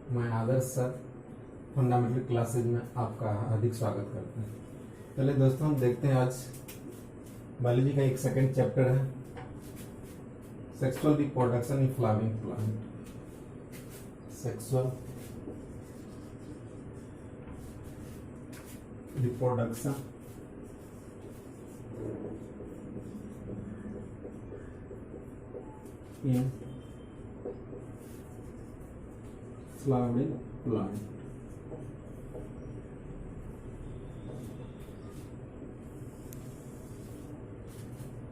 मैं आदर्श sir fundamental classes में आपका हार्दिक स्वागत करते हैं। चलिए दोस्तों, हम देखते हैं आज बायोलॉजी का एक सेकंड चैप्टर है, sexual reproduction in flowering plant. Sexual reproduction in flowering plant.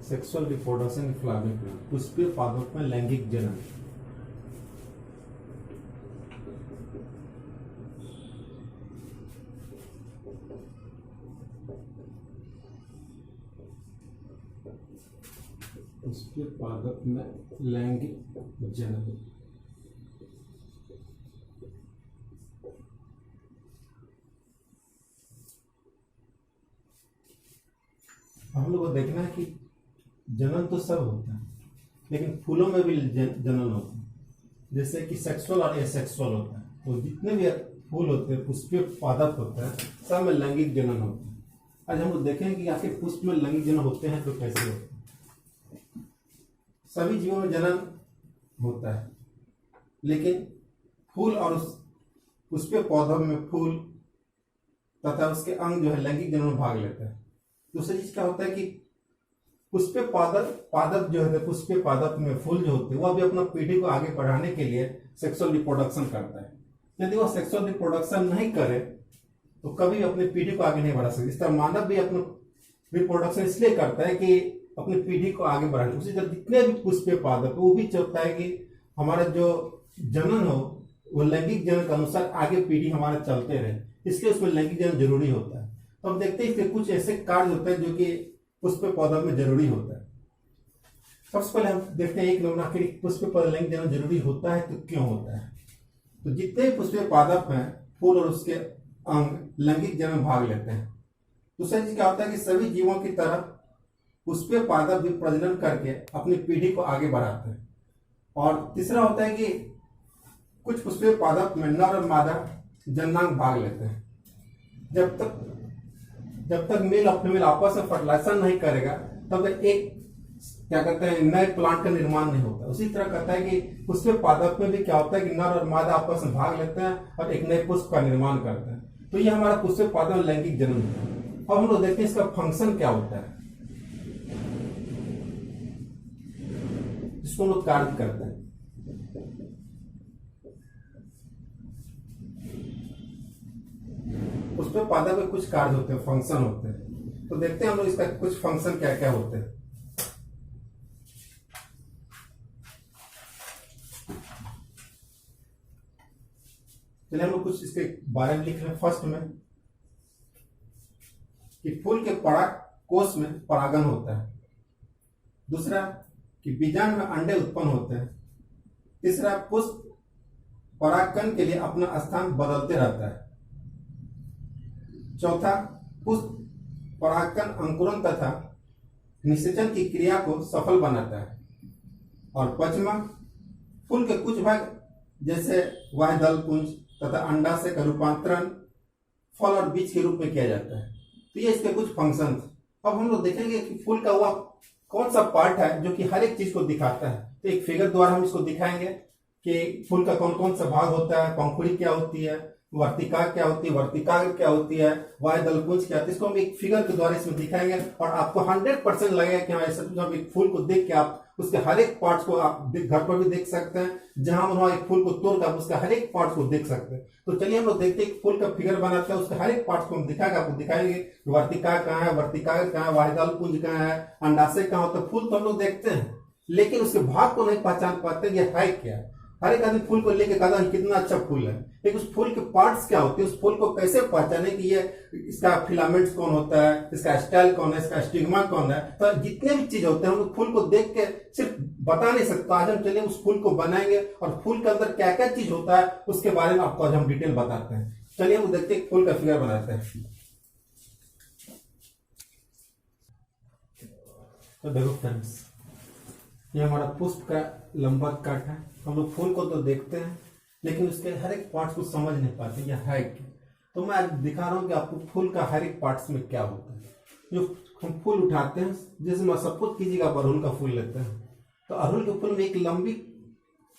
Sexual reproduction in flowering plant, पुष्पीय पादप में लैंगिक जनन। पुष्पीय पादप में लैंगिक जनन। हम लोग को देखना है कि जनन तो सब होता है, लेकिन फूलों में भी जनन होता है। जैसे कि सेक्सुअल और एसेक्सुअल होता है, तो जितने भी फूल होते हैं, पुष्पीय पादप होता है, सब में लैंगिक जनन होता है। आज हम लोग देखेंगे कि आखिर पुष्प में लैंगिक जनन होते हैं तो कैसे होते हैं। सभी जीवों में जनन होता है, लेकिन फूल और उस पुष्पीय पौधों में फूल तथा उसके अंग जो है लैंगिक जनन में भाग लेते हैं। दूसरी चीज क्या होता है कि पुष्पीय पादप जो है, पुष्पीय पादप में फूल जो होते हैं, वह भी अपना पीढ़ी को आगे बढ़ाने के लिए सेक्सुअल रिप्रोडक्शन करता है। यदि वह सेक्सुअल रिप्रोडक्शन नहीं करे तो कभी अपनी पीढ़ी को आगे नहीं बढ़ा सकते। इस तरह मानव भी अपना रिप्रोडक्शन इसलिए करता है कि अपनी पीढ़ी को आगे बढ़ाने। उसी तरह जितने भी पुष्पीय पादप, वो भी चाहता है कि हमारा जो जनन हो वो लैंगिक जनन के अनुसार आगे पीढ़ी हमारा चलते रहे, इसलिए उसमें लैंगिक जनन जरूरी होता है। तो हम देखते हैं इसके कुछ ऐसे कार्य होते हैं जो कि पुष्पीय पौधों में जरूरी होता है। सबसे पहले हम देखते हैं एक नमूना, आखिर पुष्पीय पौधे लैंगिक जनन जरूरी होता है तो क्यों होता है। तो जितने भी पुष्पीय पादप हैं, फूल और उसके अंग लैंगिक जनन भाग लेते हैं। दूसरा चीज क्या होता है कि सभी जीवों की तरह पुष्पीय पादप भी प्रजनन करके अपनी पीढ़ी को आगे बढ़ाते हैं। और तीसरा होता है कि कुछ पुष्पीय पादप में नर और मादा जननांग भाग लेते हैं। जब तक मेल और फीमेल आपस में फर्टिलाइजेशन नहीं करेगा तब तक एक क्या कहते हैं नए प्लांट का निर्माण नहीं होता। उसी तरह कहता है कि पुष्पीय पादप में भी क्या होता है कि नर और मादा आपस में भाग लेते हैं और एक नए पुष्प का निर्माण करते हैं। तो ये हमारा पुष्पीय पादप में लैंगिक जनन होता है। अब हम लोग देखते हैं इसका फंक्शन क्या होता है, जिसको हम लोग कार्य करते हैं। पुष्पीय पादप में कुछ कार्य होते हैं, फंक्शन होते हैं। तो देखते हैं हम लोग इसका कुछ फंक्शन क्या क्या होते हैं। चलिए हम लोग कुछ इसके बारे में लिख रहे हैं। फर्स्ट में कि फूल के पराग कोश में परागन होता है। दूसरा कि बीजांड में अंडे उत्पन्न होते हैं। तीसरा, पुष्प परागकण के लिए अपना स्थान बदलते रहता है। चौथा, पुष्प परागकण अंकुरन तथा निषेचन की क्रिया को सफल बनाता है। और पांचवा, फूल के कुछ भाग जैसे वायदल पुंज तथा अंडाशय का रूपांतरण फल और बीज के रूप में किया जाता है। तो ये इसके कुछ फंक्शन थे। अब हम लोग देखेंगे कि फूल का वह कौन सा पार्ट है जो कि हर एक चीज को दिखाता है। तो एक फिगर द्वारा हम इसको दिखाएंगे कि फूल का कौन कौन सा भाग होता है, पंखुड़ी क्या होती है, वर्तिका क्या होती है, वर्तिका क्या होती है, वायदल पुंज क्या होती है। इसको हम एक फिगर के द्वारा इसमें दिखाएंगे और आपको 100% लगेगा कि हाँ, ऐसा जब एक फूल को देख के आप उसके हर एक पार्ट्स को आप घर पर भी देख सकते हैं। जहां वहां एक फूल को तोड़कर आप उसका हर एक पार्ट्स को देख सकते हैं। तो चलिए हम लोग देखते हैं फूल का फिगर बनाते हैं, उसके हर एक पार्ट्स को हम दिखाएंगे, आपको दिखाएंगे वर्तिका कहाँ है, वर्तिका कहाँ है, वायदल पुंज कहाँ है, अंडाशय कहाँ होता है। फूल तो हम लोग देखते हैं, लेकिन उसके भाग को नहीं पहचान पाते ये है क्या। हर एक आदमी फूल को लेके कहता है कितना अच्छा फूल है, लेकिन उस फूल के पार्ट्स क्या होते हैं, उस फूल को कैसे पहचाने कि ये इसका फिलामेंट्स कौन होता है, इसका स्टाइल कौन है, इसका स्टिग्मा कौन है। तो जितने भी चीज होते हैं हम लोग फूल को देख के सिर्फ बता नहीं सकते। आज हम चलिए उस फूल को बनाएंगे और फूल के अंदर क्या क्या चीज होता है उसके बारे में आपको आज हम डिटेल बताते हैं। चलिए हम देखते हैं फूल का फिगर बनाते हैं। तो देखो फ्रेंड्स, ये हमारा पुष्प का लंबा कट है। हम लोग फूल को तो देखते हैं, लेकिन उसके हर एक पार्ट्स को समझ नहीं पाते यह है क्या। तो मैं आज दिखा रहा हूँ कि आपको फूल का हर एक पार्ट्स में क्या होता है। जो हम फूल उठाते हैं, जैसे मैं सपोज कीजिएगा आप अड़हुल का फूल लेते हैं, तो अड़हुल के फूल में एक लंबी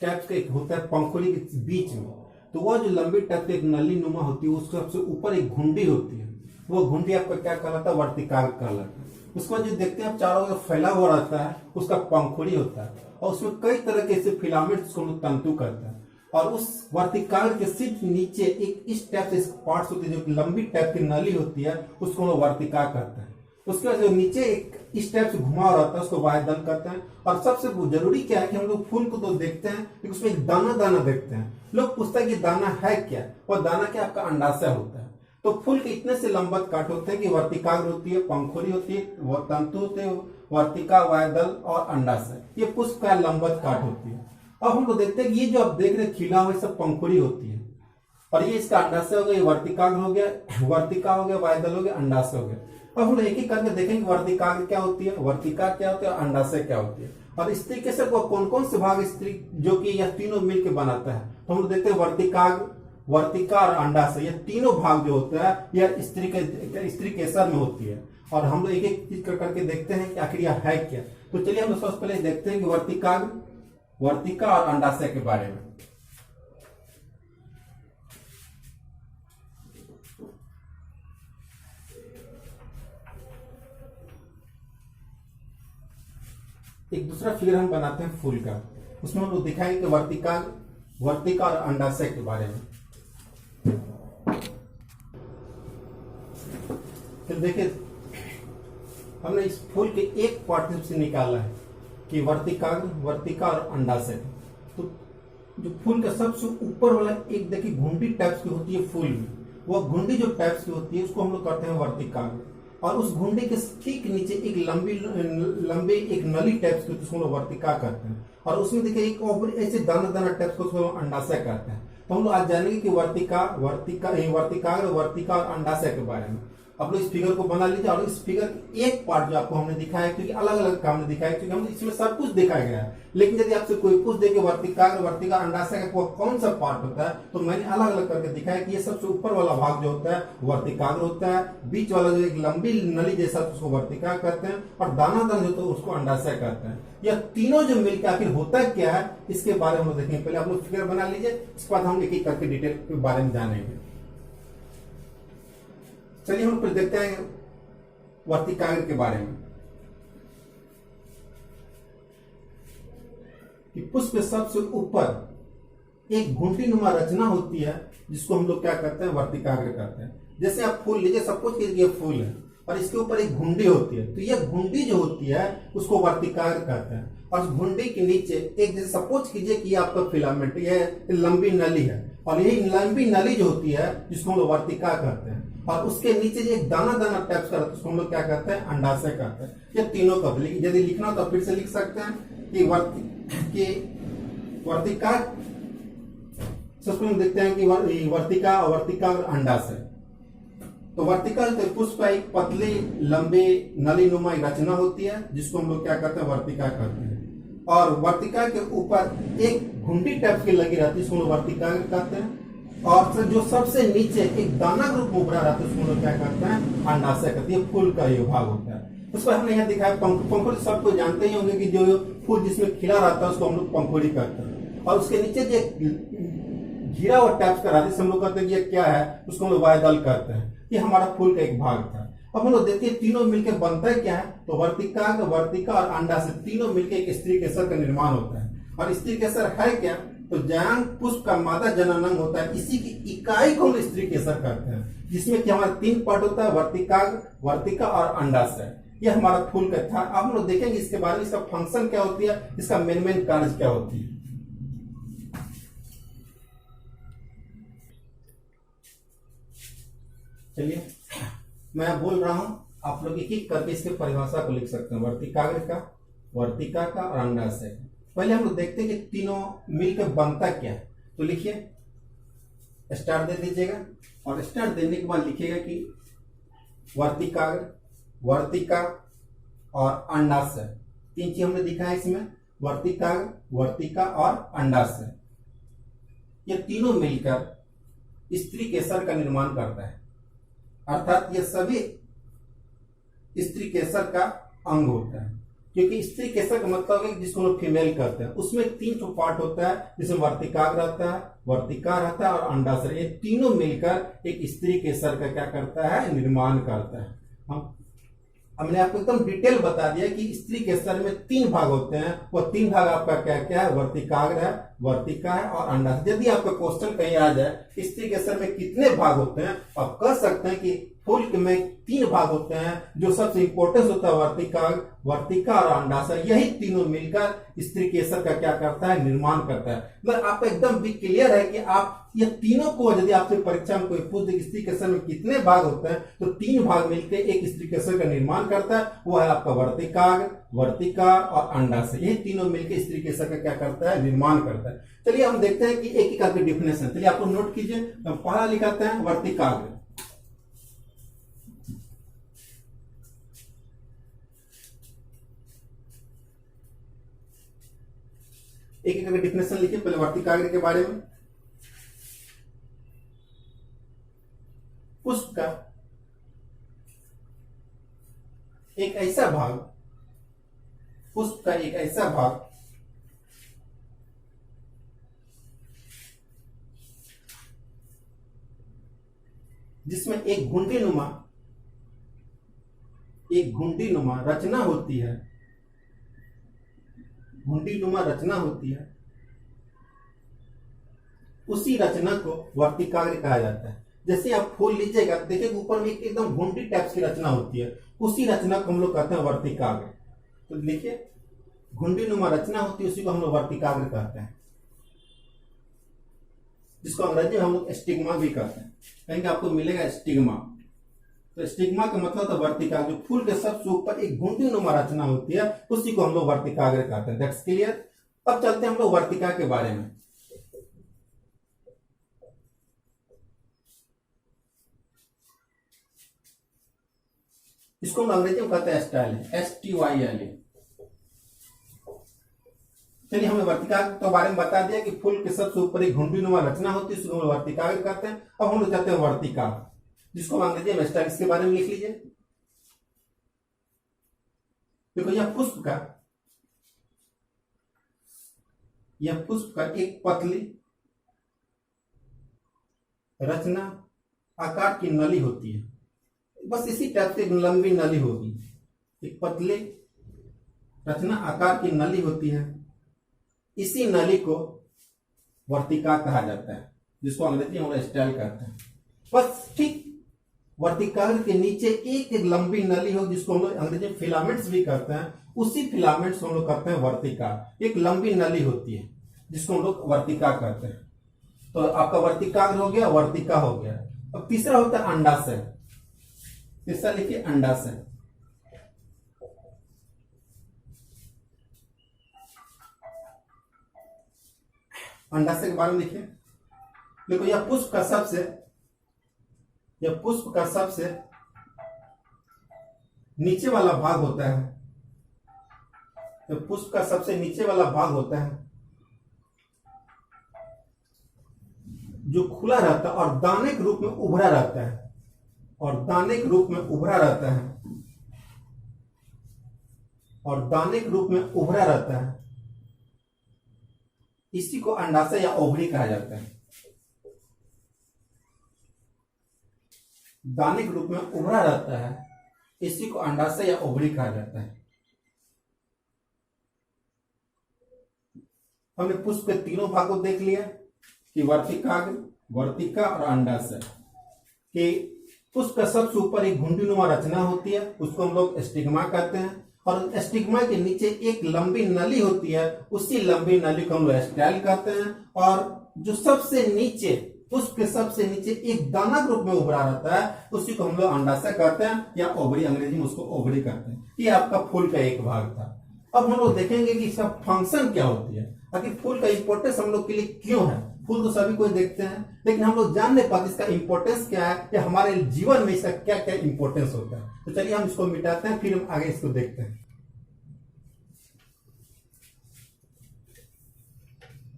टाइप का एक होता है पंखुड़ी के बीच में, तो वह जो लंबी टाइप की एक नली नुमा होती है उसके सबसे ऊपर एक घुंडी होती है, वो घुंडी आपका क्या कहलाता है, वर्तिकाग्र कहलाता है। उसके बाद जो देखते हैं आप चारों ओर फैला हुआ रहता है उसका पंखुड़ी होता है, और उसमें कई तरह के ऐसे फिलामेंट्स को तंतु करता है, और उस वर्तिकाग्र के सिर्फ नीचे एक इस टाइप से पार्ट्स होती है जो लंबी टाइप की नली होती है, उसको हम वर्तिका कहते हैं। उसके बाद जो नीचे एक इस टाइप से घुमा रहता है उसको वायुदल कहते हैं। और सबसे जरूरी क्या है कि हम लोग फूल को तो देखते हैं लेकिन उसमें एक दाना दाना देखते हैं। लोग पूछते हैं कि दाना है क्या, और दाना क्या, आपका अंडाशय होता है। तो फूल के इतने से लंबत काट होते हैं कि वर्तिकाग्र होती है, पंखुड़ी होती है, वह तंतु होते हैं, वर्तिका, वायुदल और अंडाशय, ये पुष्प का लंबत काट होती है। अब हम लोग देखते हैं कि ये जो आप देख रहे हैं खिला हुआ सब पंखुड़ी होती है, और ये इसका अंडाशय हो गया, ये वर्तिकाग्र हो गया, वर्तिका हो गया, वायुदल हो गया, अंडाशय हो गया। अब हम एक एक करके देखेंगे वर्तिकाग्र क्या होती है, वर्तिका क्या होती है, अंडाशय क्या होती है, और इस तरीके से कौन कौन से भाग स्त्री जो कि यह तीनों मिलकर बनाता है। तो हम लोग देखते हैं वर्तिकाग्र, वर्तिका और अंडाशय, यह तीनों भाग जो होता है यह स्त्री केसर में होती है। और हम लोग एक एक चीज करके देखते हैं कि आखिर यह है क्या। तो चलिए हम लोग सबसे पहले देखते हैं कि वर्तिकाग्र, वर्तिका और अंडाशय के बारे में। एक दूसरा फिगर हम बनाते हैं फूल का, उसमें हम लोग दिखाएंगे कि वर्तिकाग्र, वर्तिका और अंडाशय के बारे में। फिर देखिए हमने इस फूल के एक पार्ट से निकाला है कि वर्तिकाग्र, वर्तिका और अंडाशय। तो जो फूल का सबसे ऊपर वाला एक देखिए घुंडी टाइप्स की होती है फूल में, वह घुंडी जो टाइप्स की होती है उसको हम लोग कहते हैं वर्तिकाग्र। और उस घुंडी के ठीक नीचे एक लंबी एक नली टाइप्स की उसको हम लोग वर्तिका कहते हैं। और उसमें देखिए एक और ऐसे दाना दाना टाइप्स को उसको अंडाशय कहते हैं। तो हम लोग आज जानेंगे कि वर्तिकाग्र, वर्तिका और अंडाशय के बारे में। आप लोग इस फिगर को बना लीजिए, और इस फिगर एक पार्ट जो आपको हमने दिखाया, क्योंकि अलग अलग काम ने दिखाया, क्योंकि हम इसमें सब कुछ दिखाया गया है। लेकिन यदि आपसे कोई पूछ दे कि वर्तिकाग्र, वर्तिका, अंडाशय का कौन सा पार्ट होता है, तो मैंने अलग अलग करके दिखाया कि ये सबसे ऊपर वाला भाग जो होता है वर्तिकाग्र होता है, बीच वाला जो एक लंबी नली जैसा उसको वर्तिका कहते हैं, और दाना दाना जो होता है उसको अंडाशय कहते हैं। यह तीनों जो मिलकर आखिर होता है क्या है, इसके बारे में हम देखेंगे। पहले आप लोग फिगर बना लीजिए, इसके बाद हम एक एक करके डिटेल के बारे में जानेंगे। चलिए हम फिर देखते हैं वर्तिकाग्र के बारे में कि पुष्प के सबसे ऊपर एक घुंडी नुमा रचना होती है जिसको हम लोग क्या करते हैं, वर्तिकाग्र कहते हैं। जैसे आप फूल लीजिए, सपोज कीजिए ये फूल है और इसके ऊपर एक घुंडी होती है, तो यह घुंडी जो होती है उसको वर्तिकाग्र कहते हैं। और उस घुंडी के नीचे एक, जैसे सपोज कीजिए कि आपका फिलामेंट, यह लंबी नली है, और यही लंबी नली जो होती है जिसको हम लोग वर्तिका कहते हैं, और उसके नीचे जो एक दाना दाना टाइप्स का रहता है उसको हम लोग क्या कहते हैं, अंडाशय कहते हैं। ये तीनों का यदि लिखना तो फिर से लिख सकते हैं कि वर्तिका, सबसे हम देखते हैं कि वर्तिका, वर्तिका और अंडाशय। तो वर्तिका जो पुष्प का एक पतली लंबी नली नुमा रचना होती है जिसको हम लोग क्या कहते हैं, वर्तिका कहते हैं। और वर्तिका के ऊपर एक घुंडी टाइप की लगी रहती है जिसको हम लोग वर्तिका कहते हैं। और जो सबसे नीचे एक दाना ग्रुप उभरा रहता है उसको हम लोग क्या कहते हैं, अंडाशय कहते हैं। फूल का ये भाग होता है। उसको हमने यहाँ दिखाया पंखुड़ी, सबको जानते ही होंगे कि जो फूल जिसमें खिला रहता है उसको हम लोग पंखुड़ी कहते हैं। और उसके नीचे जो घिरा हुआ टाइप्स का रहता है हम लोग कहते हैं कि ये क्या है, उसको हम लोग वायुदल कहते हैं। ये हमारा फूल का एक भाग था। अब हम लोग देखते हैं तीनों मिलकर बनता है क्या है, तो वर्तिकाग्र, वर्तिका और अंडाशय तीनों मिलकर एक स्त्री केसर का निर्माण होता है। और स्त्री केसर है क्या, तो जयांग पुष्प का मादा जननांग होता है, इसी की इकाई को हम स्त्री केसर कहते हैं, जिसमें कि हमारा तीन पार्ट होता है, वर्तिकाग्र, वर्तिका और अंडाशय। यह हमारा फूल का था। अब हम लोग देखेंगे इसके बारे में, इसका फंक्शन क्या होती है, इसका मेन कार्य क्या होती है। चलिए मैं बोल रहा हूं, आप लोग एक एक करके इसके परिभाषा को लिख सकते हैं, वर्तिकाग्र का, वर्तिका का और अंडाशय का। पहले हम लोग देखते हैं कि तीनों मिलकर बनता क्या है। तो लिखिए, स्टार दे दीजिएगा, और स्टार देने के बाद लिखिएगा कि वर्तिकाग्र, वर्तिका और अंडाशय, तीन चीज हमने दिखा है इसमें, वर्तिकाग्र, वर्तिका और अंडाशय। ये तीनों मिलकर स्त्री केसर का निर्माण करता है। अर्थात ये सभी स्त्री केसर का अंग होता है, क्योंकि स्त्री केसर का मतलब है जिसको लोग फीमेल कहते हैं। उसमें 3 पार्ट होता है, जिसमें वर्तिकाग्र रहता है, वर्तिका रहता है और अंडाशय। ये तीनों मिलकर एक स्त्री केसर का क्या करता है, निर्माण करता है। हमने आपको एकदम डिटेल बता दिया कि स्त्री केसर में 3 भाग होते हैं। वो 3 भाग आपका क्या क्या है, वर्तिकाग्र है, वर्तिका है और अंडाशय। यदि आपका क्वेश्चन कहीं आ जाए स्त्री केसर में कितने भाग होते हैं, आप कह सकते हैं कि फूल में 3 भाग होते हैं। जो सबसे इंपॉर्टेंट होता है वर्तिका और अंडाशय, यही तीनों मिलकर स्त्री केसर का क्या करता है, निर्माण करता है। मतलब आपको एकदम भी क्लियर है कि आप ये तीनों को, यदि आपसे परीक्षा में कोई पूछ दे स्त्री केसर में कितने भाग होते हैं, तो 3 भाग मिलकर एक स्त्री केसर का निर्माण करता है। वो है आपका वर्तिकाग्र, वर्तिका और अंडाशय। यही तीनों मिलकर स्त्री केसर का क्या करता है, निर्माण करता है। चलिए हम देखते हैं कि एक एक करके डिफिनेशन। चलिए आपको नोट कीजिए। हम पहला लिखाते हैं वर्तिकाग्र। एक एक करके डिफिनेशन लिखिए। पहले वर्तिकाग्र के बारे में। पुष्प का एक ऐसा भाग, पुष्प का एक ऐसा भाग जिसमें एक घुंडी नुमा रचना होती है, घुंडी नुमा रचना होती है, उसी रचना को वर्तिकाग्र कहा जाता है। जैसे आप फूल लीजिएगा, देखिए ऊपर में एकदम घुंडी टाइप की रचना होती है, उसी रचना को हम लोग कहते हैं वर्तिकाग्र। तो लिखिए, घुंडी नुमा रचना होती है, उसी को हम लोग वर्तिकाग्र कहते हैं, जिसको अंग्रेजी में हम लोग स्टिग्मा भी कहते हैं। कहेंगे आपको मिलेगा स्टिग्मा। तो स्टिग्मा का मतलब था वर्तिकाग्र। जो फूल के सबसे ऊपर एक घुंडी नुमा रचना होती है, उसी को हम लोग वर्तिकाग्र कहते हैं। That's clear. अब चलते हैं हम लोग वर्तिका के बारे में। इसको हम अंग्रेजी में कहते हैं स्टाइल, STYLE। चलिए, हमने वर्तिका के बारे में बता दिया कि फूल के सबसे ऊपर एक घुंडी नुमा रचना होती है, उसको हम वर्तिकाग्र कहते हैं। अब हम लोग चाहते हैं वर्तिका, जिसको हम अंग्रेजी में स्टाइल, इसके बारे में लिख लीजिए। देखो, यह पुष्प का एक पतली रचना आकार की नली होती है। बस इसी टाइप से लंबी नली होगी, एक पतली रचना आकार की नली होती है। इसी नली को वर्तिका कहा जाता है, जिसको अंग्रेजी में स्टाइल कहते हैं। बस ठीक वर्तिकाग्र के नीचे एक लंबी नली हो, जिसको हम लोग अंग्रेजी में फिलामेंट्स भी कहते हैं, उसी फिलामेंट्स को हम लोग कहते हैं वर्तिका। एक लंबी नली होती है, जिसको हम लोग वर्तिका कहते हैं। तो आपका वर्तिकाग्र हो गया, वर्तिका हो गया। अब तीसरा होता है अंडाशय। तीसरा लिखिए, अंडाशय। अंडाशय के बारे में लिखिए। देखो, यह पुष्प का सबसे नीचे वाला भाग होता है। तो पुष्प का सबसे नीचे वाला भाग होता है, जो खुला रहता है और दाने के रूप में उभरा रहता है, और दाने के रूप में उभरा रहता है, और दाने के रूप में उभरा रहता है। इसी को अंडाशय या ओवरी कहा जाता है। दाने के रूप में उभरा रहता है, इसी को अंडाशय या ओवरी कहा जाता है। हमने पुष्प के तीनों भागों देख लिया कि वर्तिकाग्र, वर्तिका और अंडाशय। कि पुष्प का सबसे ऊपर एक घुंडीनुमा रचना होती है, उसको हम लोग स्टिग्मा कहते हैं, और स्टिग्मा के नीचे एक लंबी नली होती है, उसी लंबी नली को हम लोग स्टाइल कहते हैं। और जो सबसे नीचे, पुष्प के सबसे नीचे एक दाना के रूप में उभरा रहता है, उसी को हम लोग अंडाशय कहते हैं, या ओवरी, अंग्रेजी में उसको ओवरी कहते हैं। ये आपका फूल का एक भाग था। अब हम लोग देखेंगे कि इसका फंक्शन क्या होती है, आखिर फूल का इंपॉर्टेंस हम लोग के लिए क्यों है। फूल तो सभी कोई देखते हैं, लेकिन हम लोग जान नहीं पाते इसका इंपॉर्टेंस क्या है, या हमारे जीवन में इसका क्या क्या इंपॉर्टेंस होता है। तो चलिए हम इसको मिटाते हैं, फिर हम आगे इसको देखते हैं।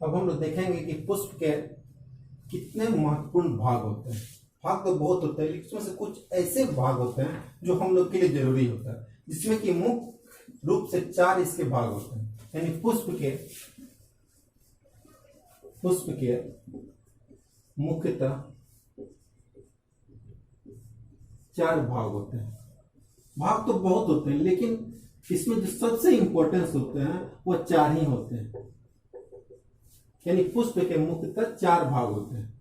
अब हम लोग देखेंगे कि पुष्प के कितने महत्वपूर्ण भाग होते हैं। भाग तो बहुत होते हैं, लेकिन उसमें से कुछ ऐसे भाग होते हैं जो हम लोग के लिए जरूरी होता है, जिसमें कि मुख्य रूप से 4 इसके भाग होते हैं। यानी पुष्प के मुख्यतः 4 भाग होते हैं। भाग तो बहुत होते हैं, लेकिन इसमें जो सबसे इंपॉर्टेंस होते हैं वो 4 ही होते हैं। यानी पुष्प के मुख्यतः 4 भाग होते हैं,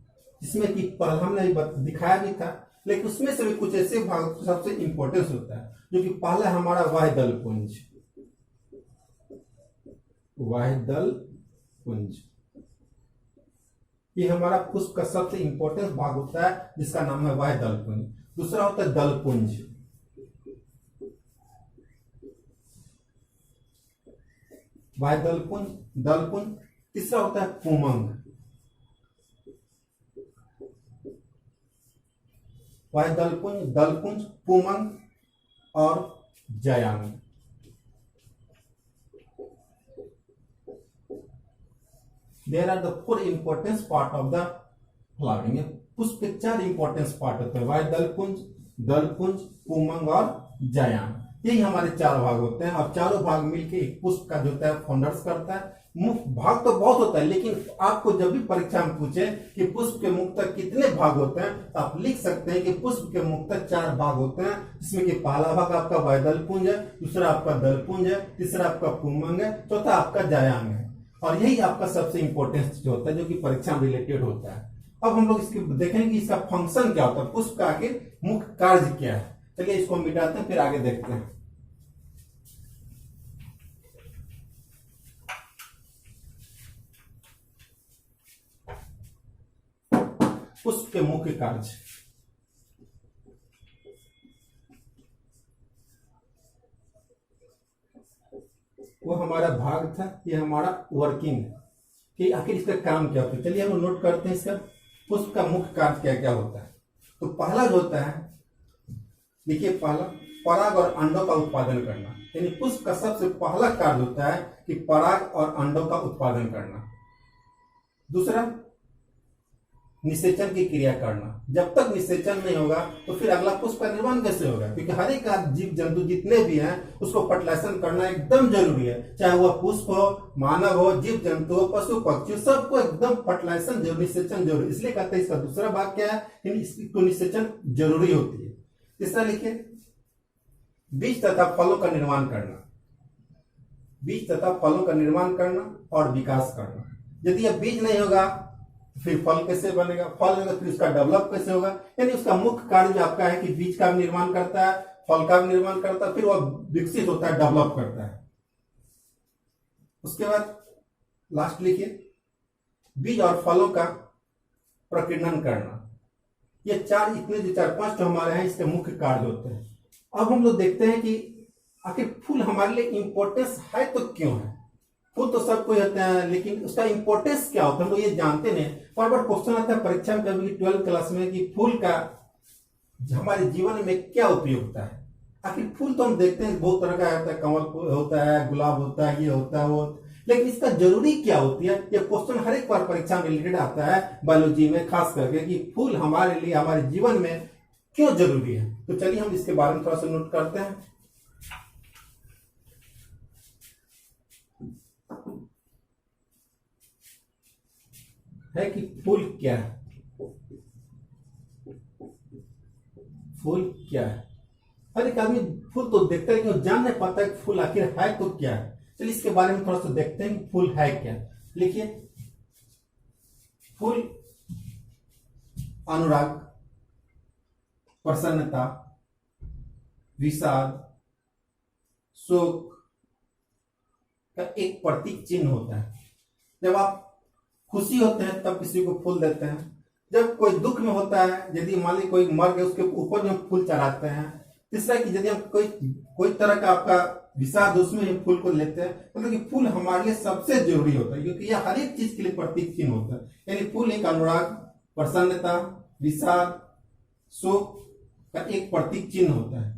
जिसमें कि पहला हमने दिखाया भी था, लेकिन उसमें से भी कुछ ऐसे भाग सबसे इंपॉर्टेंस होता है, जो कि पहला हमारा वाह्यदल पुंज। वाह्यदल पुंज ये हमारा पुष्प का सबसे इंपॉर्टेंट भाग होता है, जिसका नाम है वाह्यदल पुंज। दूसरा होता है दल पुंज। वाह्यदल पुंज, दल पुंज। तीसरा होता है पुमंग। वाह्यदल पुंज, दल पुंज, पुमंग और जयांग। There are the 4 importance part of the flowering. पुष्प के 4 इंपॉर्टेंस पार्ट होते हैं, वाह्यदल पुंज, दल पुंज, पुमंग और जयांग। यही हमारे 4 भाग होते हैं, और चारों भाग मिलके एक पुष्प का जो होता है फाउंडर्स करता है। मुख्य भाग तो बहुत होता है, लेकिन आपको जब भी परीक्षा में पूछे कि पुष्प के मुख्यतः कितने भाग होते हैं, तो आप लिख सकते हैं कि पुष्प के मुख्यतः 4 भाग होते हैं, जिसमें कि पहला भाग आपका वाह्यदल पुंज है, दूसरा आपका दल पुंज है, तीसरा आपका पुमंग है, चौथा आपका जयांग है। और यही आपका सबसे इंपॉर्टेंट जो होता है, जो कि परीक्षा में रिलेटेड होता है। अब हम लोग इसके देखेंगे कि इसका फंक्शन क्या होता है, पुष्प का आखिर मुख्य कार्य क्या है। चलिए इसको मिटाते हैं, फिर आगे देखते हैं। पुष्प के मुख्य कार्य। वो हमारा भाग था, ये हमारा वर्किंग कि आखिर इसका काम क्या होता है। चलिए हम नोट करते हैं इसका पुष्प का मुख्य कार्य क्या क्या होता है। तो पहला जो होता है, देखिए पहला पराग और अंडों का उत्पादन करना। यानी पुष्प का सबसे पहला कार्य होता है कि पराग और अंडों का उत्पादन करना। दूसरा निषेचन की क्रिया करना। जब तक निषेचन नहीं होगा तो फिर अगला पुष्प का निर्माण कैसे होगा, क्योंकि हर एक जीव जंतु जितने भी हैं उसको फर्टिलाइजेशन करना एकदम जरूरी है। चाहे वह पुष्प हो, मानव हो, जीव जंतु हो, पशु पक्षी, सबको एकदम फर्टिलाइजेशन जरूरी, निषेचन जरूरी। इसलिए कहते हैं इसका दूसरा भाग क्या है, इसको निषेचन जरूरी होती है। तीसरा लिखिए बीज तथा फलों का निर्माण करना। बीज तथा फलों का निर्माण करना और विकास करना। यदि यह बीज नहीं होगा फिर फल कैसे बनेगा, फल होगा फिर उसका डेवलप कैसे होगा। यानी उसका मुख्य कार्य आपका है कि बीज का भी निर्माण करता है, फल का भी निर्माण करता है, फिर वह विकसित होता है, डेवलप करता है। उसके बाद लास्ट लिखिए बीज और फलों का प्रकीर्णन करना। ये 4 इतने जो 4-5 जो हमारे हैं इसके मुख्य कार्य होते हैं। अब हम लोग देखते हैं कि आखिर फूल हमारे लिए इंपॉर्टेंस है तो क्यों है। फूल तो सबको होते हैं, लेकिन उसका इंपॉर्टेंस क्या होता है हम लोग ये जानते नहीं। बार बार क्वेश्चन आता है परीक्षा में कभी 12th क्लास में कि फूल का हमारे जीवन में क्या उपयोगिता है। आखिर फूल तो हम देखते हैं बहुत तरह का होता है, कमल होता है, गुलाब होता है, ये होता है वो, लेकिन इसका जरूरी क्या होती है, ये क्वेश्चन हर एक बार परीक्षा में रिलेटेड आता है बायोलॉजी में खास करके कि फूल हमारे लिए हमारे जीवन में क्यों जरूरी है। तो चलिए हम इसके बारे में थोड़ा सा नोट करते हैं। है कि फूल क्या है, फूल क्या है। हर एक आदमी फूल तो देखता है कि जान नहीं पाता है कि फूल आखिर है तो क्या है। चलिए इसके बारे में थोड़ा सा देखते हैं कि फूल है क्या। लिखिए फूल अनुराग, प्रसन्नता, विषाद, शोक का एक प्रतीक चिन्ह होता है। जब आप खुशी होते हैं तब किसी को फूल देते हैं, जब कोई दुख में होता है, यदि मान ली कोई मर गया उसके ऊपर में फूल चढ़ाते हैं। तीसरा कि यदि हम कोई तरह का आपका विषाद उसमें हम फूल को लेते हैं। मतलब कि फूल हमारे लिए सबसे जरूरी होता है, क्योंकि यह हर एक चीज के लिए प्रतीक चिन्ह होता है। यानी फूल एक अनुराग, प्रसन्नता, विषाद, शोक का एक प्रतीक चिन्ह होता है,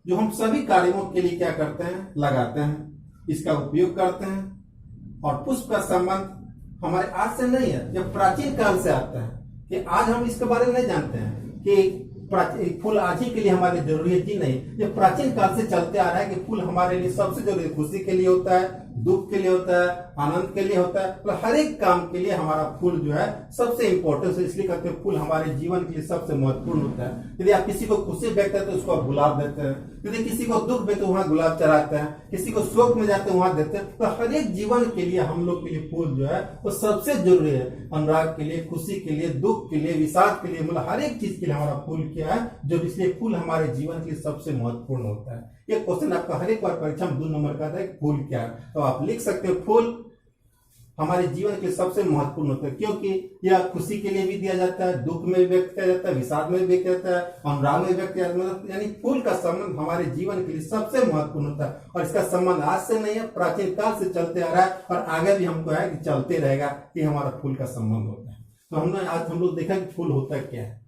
जो हम सभी कार्यों के लिए क्या करते हैं, लगाते हैं, इसका उपयोग करते हैं। और पुष्प का संबंध हमारे आज से नहीं है, जब प्राचीन काल से आता है। कि आज हम इसके बारे में नहीं जानते हैं कि फूल आज ही के लिए हमारे जरूरी है जी नहीं, ये प्राचीन काल से चलते आ रहा है कि फूल हमारे लिए सबसे जरूरी है। खुशी के लिए होता है, दुख के लिए होता है, आनंद के लिए होता है, मतलब हर एक काम के लिए हमारा फूल जो है सबसे इंपॉर्टेंट है। इसलिए कहते हैं फूल हमारे जीवन के लिए सबसे महत्वपूर्ण होता है। यदि आप किसी को खुशी व्यक्त करते हैं तो उसको आप गुलाब देते हैं, यदि किसी को दुख में तो वहां गुलाब चढ़ाते हैं, किसी को शोक में जाते हैं वहां देते हैं। तो हर एक जीवन के लिए हम लोग के लिए फूल जो है वो सबसे जरूरी है। अनुराग के लिए, खुशी के लिए, दुख के लिए, विषाद के लिए, मतलब हर एक चीज के लिए हमारा फूल क्या है जो, इसलिए फूल हमारे जीवन के लिए सबसे महत्वपूर्ण होता है। ये क्वेश्चन आपका हर एक बार परीक्षा में 2 नंबर का आता है कि फूल क्या है, तो आप लिख सकते हो फूल हमारे जीवन के सबसे महत्वपूर्ण होता है, क्योंकि यह खुशी के लिए भी दिया जाता है, दुख में व्यक्त किया जाता है, विषाद में व्यक्त किया जाता है, अनुराग में व्यक्त किया जाता है। यानी फूल का संबंध हमारे जीवन के लिए सबसे महत्वपूर्ण होता है। और इसका संबंध आज से नहीं है, प्राचीन काल से चलते आ रहा है और आगे भी हमको है कि चलते रहेगा कि हमारा फूल का संबंध होता है। तो हमने आज हम लोग देखा कि फूल होता क्या है,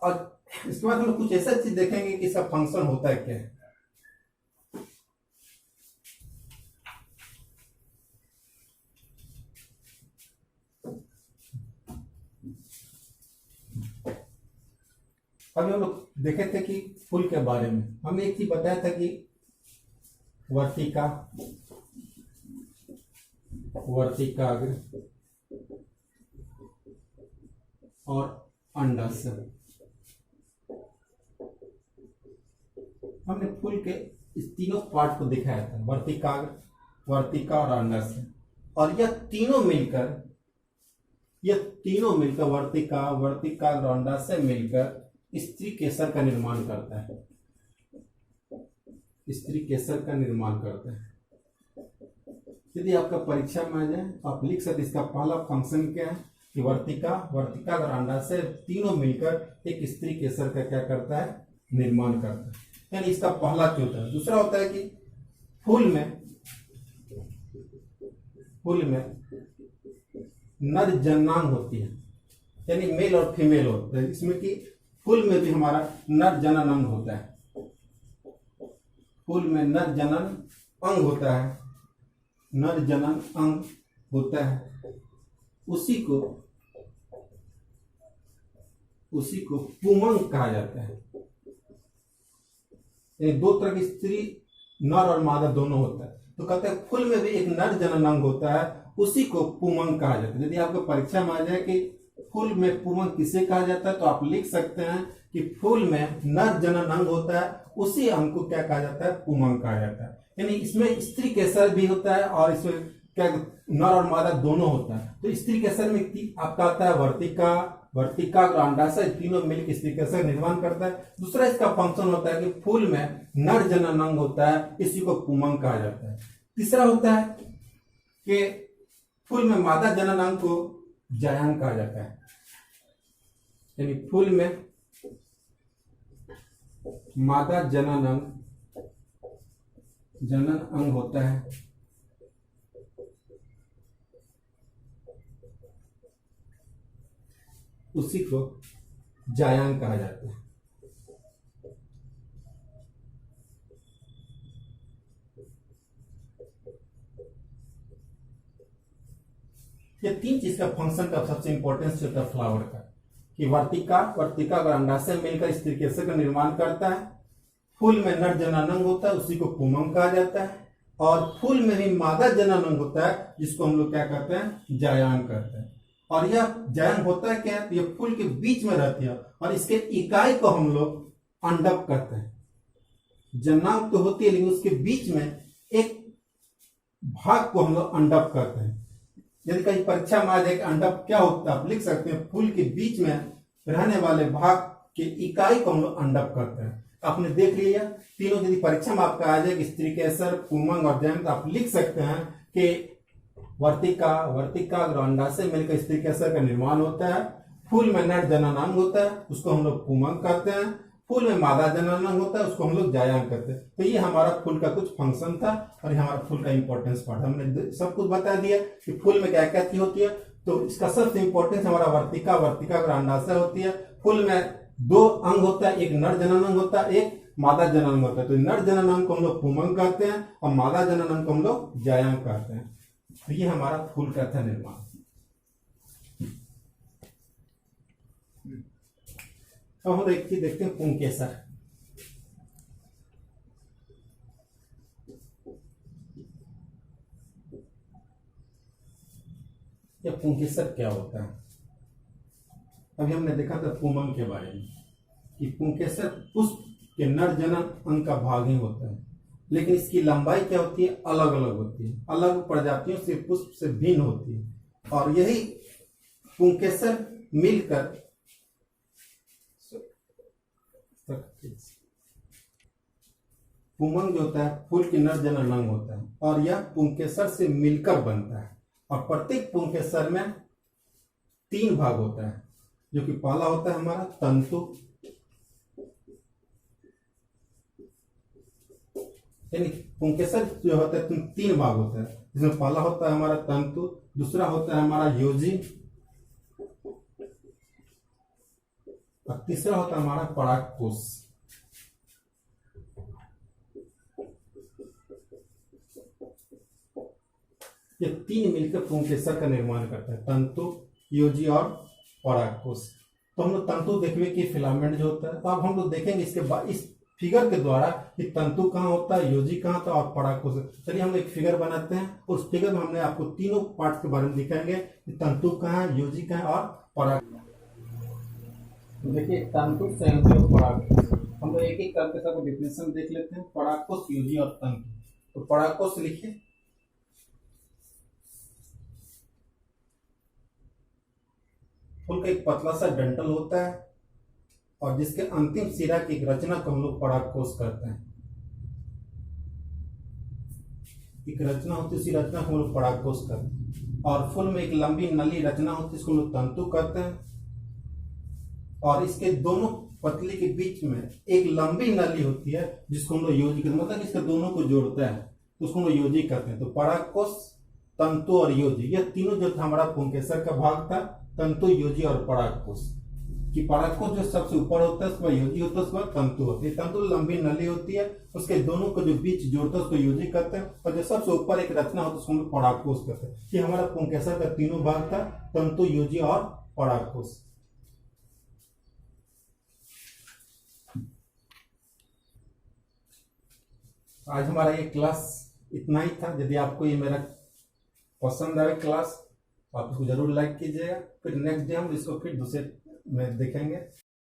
और इसके बाद हम लोग कुछ ऐसा चीज देखेंगे कि इसका फंक्शन होता है क्या है। अभी हम लोग देखे थे कि फूल के बारे में हमने एक चीज बताया था कि वर्तिका, वर्तिकाग्र और अंडाशय। हमने फूल के इस तीनों पार्ट को दिखाया था, वर्तिकाग्र, वर्तिका और अंडाशय। और यह तीनों मिलकर वर्तिका, वर्तिकाग्र और अंडाशय मिलकर स्त्री केसर का निर्माण करता है। स्त्री केसर का निर्माण करता है। यदि आपका परीक्षा में आ जाए तो आप लिख सकते इसका पहला फंक्शन क्या है कि वर्तिका, वर्तिका और अंडाशय तीनों मिलकर एक स्त्री केसर का क्या करता है, निर्माण करता है। यानी इसका पहला क्या होता है। दूसरा होता है कि फूल में नर जननांग होती है, यानी मेल और फीमेल होता है। इसमें कि फूल में भी हमारा नर जनन अंग होता है। फूल में नर जनन अंग होता है, नर जनन अंग होता है। उसी को पुमंग कहा जाता है। यानी 2 तरह की स्त्री, नर और मादा दोनों होता है। तो कहते हैं फूल में भी एक नर जनन अंग होता है, उसी को पुमंग कहा जाता है। यदि आपको परीक्षा में आ जाए कि फूल में पुमंग किसे कहा जाता है, तो आप लिख सकते हैं कि फूल में नर जनन अंग होता है, उसी अंग को क्या कहा जाता है, पुमंग कहा जाता है। यानी इसमें स्त्री केसर भी होता है और इसमें क्या नर और मादा दोनों होता है। तो स्त्री केसर में आपका आता है वर्तिका, वर्तिका और अंडाशय तीनों मिलकर स्त्री केसर निर्माण करता है। दूसरा इसका फंक्शन होता है कि फूल में नर जनन अंग होता है, इसी को पुमंग कहा जाता है। तीसरा होता है कि फूल में मादा जनन अंग को जायांग कहा जाता है। यानी फूल में मादा जनन अंग होता है, उसी को जायांग कहा जाता है। ये 3 चीज का फंक्शन का सबसे इंपॉर्टेंस होता है फ्लावर का, कि वर्तिका और अंडाशय मिलकर स्त्री केसर का निर्माण करता है। फूल में नर जनन अंग होता है, उसी को पुमंग कहा जाता है। और फूल में भी मादा जनन अंग होता है, जिसको हम लोग क्या करते हैं, जायांग करते हैं। और यह जायांग होता है क्या, ये फूल के बीच में रहती है और इसके इकाई को हम लोग अंडप करते हैं। जननांग तो होती है, लेकिन उसके बीच में एक भाग को हम लोग अंडप करते हैं। यदि कहीं परीक्षा में आ जाए अंडप क्या होता है, आप लिख सकते हैं फूल के बीच में रहने वाले भाग के इकाई को हम लोग अंडप करते हैं। आपने देख लिया तीनों, यदि परीक्षा में आपका आ जाए स्त्री केसर, पुमंग और जायांग, तो आप लिख सकते हैं कि वर्तिका और अंडाशय मिलकर स्त्री केसर का निर्माण होता है। फूल में नर जनन अंग होता है, उसको हम लोग पुमंग करते हैं। फूल में मादा जनन अंग होता है, उसको हम लोग जायांग करते हैं। तो ये हमारा फूल का कुछ फंक्शन था और ये हमारा फूल का इंपॉर्टेंस पार्ट। हमने सब कुछ बता दिया कि फूल में क्या क्या चीज होती है। तो इसका सबसे इंपॉर्टेंस हमारा वर्तिका और अंडाशय होती है। फूल में 2 अंग होता है, एक नर जनन अंग होता है, एक मादा जनन अंग होता है। तो नर जनन अंग को हम लोग पुमंग करते हैं और मादा जनन अंग को हम लोग जायांग करते हैं। तो ये हमारा फूल का था निर्माण। अब हम एक चीज देखते हैं, पुंकेसर। ये पुंकेसर क्या होता है? अभी हमने देखा था पुमंग के बारे में कि पुंकेसर पुष्प के नर जनन अंग का भाग ही होता है, लेकिन इसकी लंबाई क्या होती है? अलग अलग होती है, अलग प्रजातियों से पुष्प से भिन्न होती है। और यही पुंकेसर मिलकर पुमंग जो होता है फूल की नर जनन अंग होता है, और यह पुंकेसर से मिलकर बनता है। और प्रत्येक पुंकेसर में 3 भाग होता है, जो कि पहला होता है हमारा तंतु, यानी पुंकेसर जो होता है 3 भाग होता है, जिसमें पहला होता है हमारा तंतु, दूसरा होता है हमारा योजी, और तीसरा होता है हमारा परागकोश। ये 3 मिलकर पुंकेसर का निर्माण करता है, तंतु, योजी और परागकोश। तो हम लोग तंतु देखिए कि फिलामेंट जो होता है, तो अब हम लोग देखेंगे इसके बाद इस फिगर के द्वारा कि तंतु कहाँ होता है, योजी कहाँ होता है और परागकोश। चलिए हम एक फिगर बनाते हैं, उस फिगर में हमने आपको तीनों पार्ट के बारे में दिखाएंगे कि तंतु कहाँ है, योजी कहाँ है और पराग। देखिए तंतु, संयोजी और परागकोश, हम लोग एक एक करके सबको डिफिनेशन देख लेते हैं। परागकोश, योजी और तंतु। तो परागकोश लिखिए, फूल का एक पतला सा डंठल होता है और जिसके अंतिम सिरा की रचना को हम लोग परागकोश करते हैं। एक रचना होती है, उसी रचना को हम लोग परागकोश करते हैं। और फूल में एक लंबी नली रचना होती है, इसको हम लोग तंतु कहते हैं। और इसके दोनों पतली के बीच में एक लंबी नली होती है, जिसको हम लोग योजी कहते हैं, मतलब इसके दोनों को जोड़ता है, तो उसको हम लोग योजी कहते हैं। तो परागकोश, तंतु और योजी, यह तीनों जो हमारा पुंकेसर का भाग था, तंतु, योजी और परागकोश। कि परागकोश जो सबसे ऊपर होता है उसमें योजी होता है, उसके बाद तंतु होती है। तंतु लंबी नली होती है, उसके दोनों को जो बीच जोड़ता है उसको योजी कहते हैं। और जो सबसे ऊपर एक रचना होता है उसको हम लोग परागकोश कहते हैं। कि हमारा पुंकेसर का तीनों भाग था, तंतु, योजी और परागकोश। आज हमारा ये क्लास इतना ही था। यदि आपको ये मेरा पसंद आए क्लास, आप इसको जरूर लाइक कीजिएगा। फिर नेक्स्ट डे हम इसको फिर दूसरे में देखेंगे।